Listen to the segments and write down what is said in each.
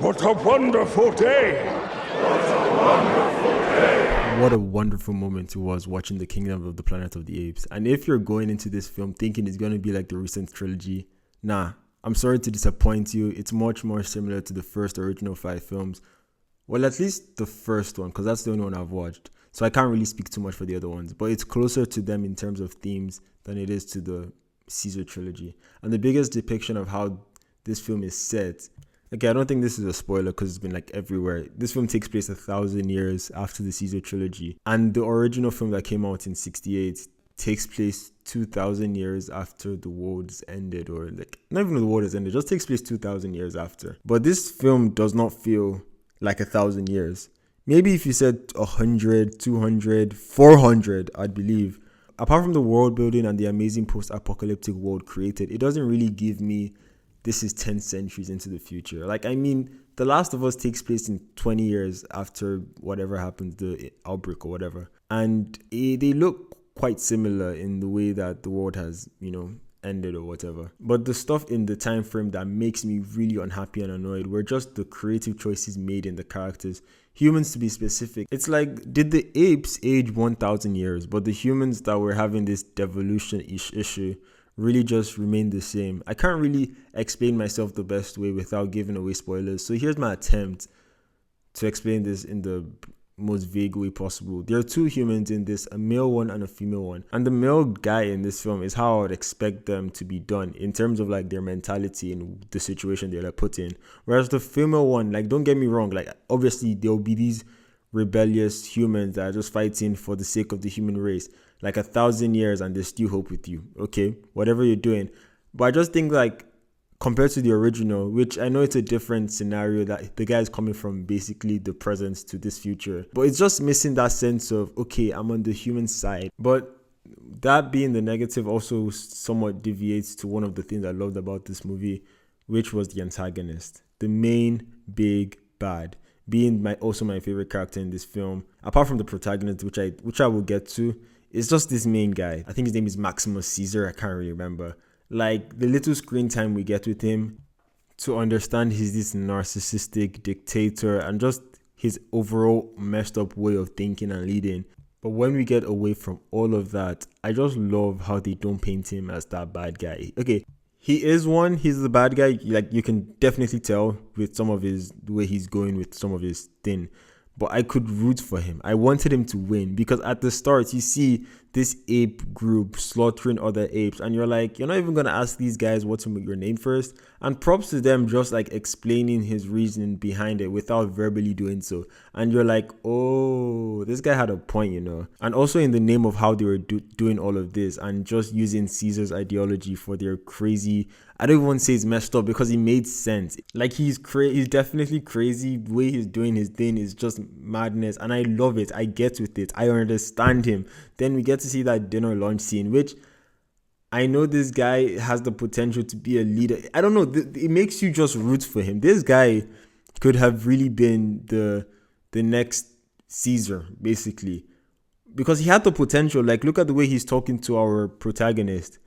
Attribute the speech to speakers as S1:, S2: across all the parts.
S1: What a wonderful day!
S2: What a wonderful moment it was watching The Kingdom of the Planet of the Apes. And if you're going into this film thinking it's going to be like the recent trilogy, nah, I'm sorry to disappoint you. It's much more similar to the first original 5 films. Well, at least the first one, because that's the only one I've watched. So I can't really speak too much for the other ones. But it's closer to them in terms of themes than it is to the Caesar trilogy. And the biggest depiction of how this film is set, okay, I don't think this is a spoiler because it's been like everywhere. This film takes place 1,000 years after the Caesar trilogy. And the original film that came out in 1968 takes place 2,000 years after the world's ended, or like, not even the world has ended, just takes place 2,000 years after. But this film does not feel like 1,000 years. Maybe if you said 100, 200, 400, I'd believe. Apart from the world building and the amazing post-apocalyptic world created, it doesn't really give me this is 10 centuries into the future. Like, I mean, The Last of Us takes place in 20 years after whatever happened, the outbreak or whatever. And they look quite similar in the way that the world has, ended or whatever. But the stuff in the time frame that makes me really unhappy and annoyed were just the creative choices made in the characters. Humans, to be specific. It's like, did the apes age 1,000 years, but the humans that were having this devolution-ish issue really just remain the same? I can't really explain myself the best way without giving away spoilers. So here's my attempt to explain this in the most vague way possible. There are 2 humans in this, a male one and a female one. And the male guy in this film is how I would expect them to be done in terms of like their mentality and the situation they're like put in. Whereas the female one, like, don't get me wrong, like, obviously there'll be these rebellious humans that are just fighting for the sake of the human race, like 1,000 years, and there's still hope with you. Okay, whatever you're doing. But I just think, like, compared to the original, which I know it's a different scenario, that the guy is coming from basically the present to this future, but it's just missing that sense of, okay, I'm on the human side. But that being the negative also somewhat deviates to one of the things I loved about this movie, which was the antagonist, the main big bad, being also my favorite character in this film, apart from the protagonist, which I will get to. It's just this main guy. I think his name is Maximus Caesar. I can't really remember. Like, the little screen time we get with him to understand he's this narcissistic dictator and just his overall messed up way of thinking and leading. But when we get away from all of that, I just love how they don't paint him as that bad guy. Okay, he is one. He's the bad guy. Like, you can definitely tell with some of the way he's going with some of his thing. But I could root for him. I wanted him to win because at the start, you see this ape group slaughtering other apes, and you're like, you're not even going to ask these guys what's your name first. And props to them just like explaining his reasoning behind it without verbally doing so. And you're like, oh, this guy had a point, And also in the name of how they were doing all of this and just using Caesar's ideology for their crazy, I don't even want to say it's messed up because it made sense. Like, he's definitely crazy. The way he's doing his thing is just madness, and I love it. I get with it. I understand him. Then we get to see that dinner lunch scene, which I know this guy has the potential to be a leader. I don't know. It makes you just root for him. This guy could have really been the next Caesar, basically, because he had the potential. Like, look at the way he's talking to our protagonist.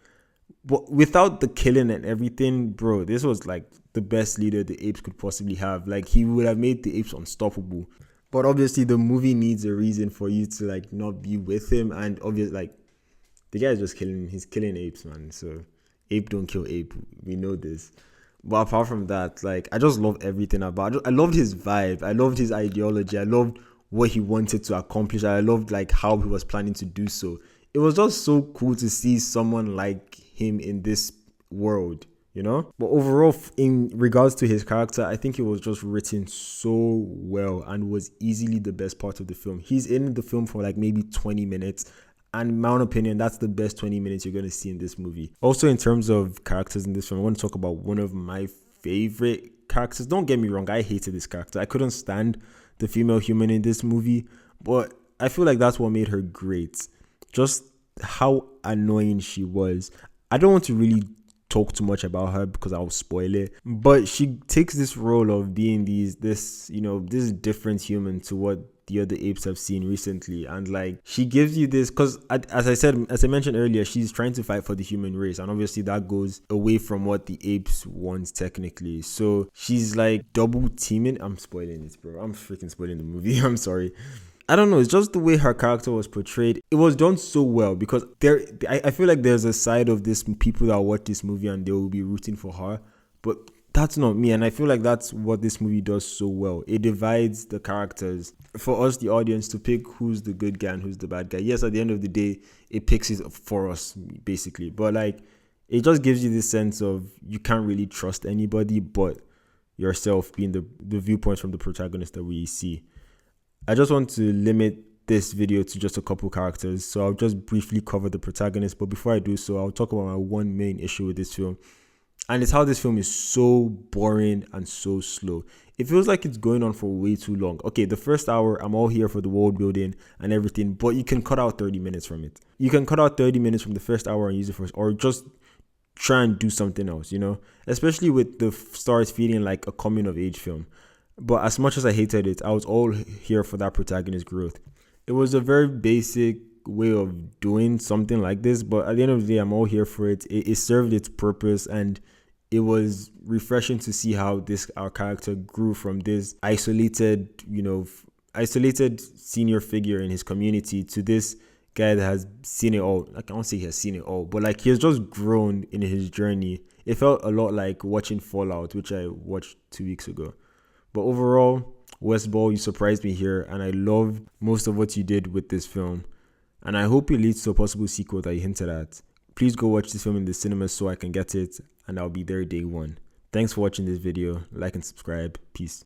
S2: But without the killing and everything, bro, this was like the best leader the apes could possibly have. Like, he would have made the apes unstoppable. But obviously the movie needs a reason for you to like not be with him. And obviously, like, the guy is just he's killing apes, man. So ape don't kill ape. We know this. But apart from that, like, I just love everything about it. I loved his vibe. I loved his ideology. I loved what he wanted to accomplish. I loved like how he was planning to do so. It was just so cool to see someone like him in this world, But overall, in regards to his character, I think it was just written so well and was easily the best part of the film. He's in the film for like maybe 20 minutes. And in my own opinion, that's the best 20 minutes you're going to see in this movie. Also, in terms of characters in this film, I want to talk about one of my favorite characters. Don't get me wrong, I hated this character. I couldn't stand the female human in this movie. But I feel like that's what made her great. Just how annoying she was. I don't want to really talk too much about her because I'll spoil it, but she takes this role of being this different human to what the other apes have seen recently. And like, she gives you this, because as I mentioned earlier, she's trying to fight for the human race, and obviously that goes away from what the apes want technically. So she's like double teaming. I'm spoiling it, bro. I'm freaking spoiling the movie. I'm sorry. I don't know, it's just the way her character was portrayed. It was done so well, because I feel like there's a side of this people that watch this movie and they will be rooting for her, but that's not me. And I feel like that's what this movie does so well. It divides the characters for us, the audience, to pick who's the good guy and who's the bad guy. Yes, at the end of the day, it picks it for us, basically. But like, it just gives you this sense of you can't really trust anybody but yourself, being the viewpoints from the protagonist that we see. I just want to limit this video to just a couple characters, so I'll just briefly cover the protagonist. But before I do so, I'll talk about my one main issue with this film, and it's how this film is so boring and so slow. It feels like it's going on for way too long. Okay, the first hour, I'm all here for the world building and everything, but you can cut out 30 minutes from it. You can cut out 30 minutes from the first hour and use it for, or just try and do something else, you know? Especially with the stars feeling like a coming of age film. But as much as I hated it, I was all here for that protagonist growth. It was a very basic way of doing something like this, but at the end of the day, I'm all here for it. It served its purpose, and it was refreshing to see how our character grew from this isolated senior figure in his community to this guy that has seen it all. Like, I won't say he has seen it all, but like, he has just grown in his journey. It felt a lot like watching Fallout, which I watched 2 weeks ago. But overall, Westball, you surprised me here, and I loved most of what you did with this film. And I hope it leads to a possible sequel that you hinted at. Please go watch this film in the cinemas so I can get it, and I'll be there day one. Thanks for watching this video. Like and subscribe. Peace.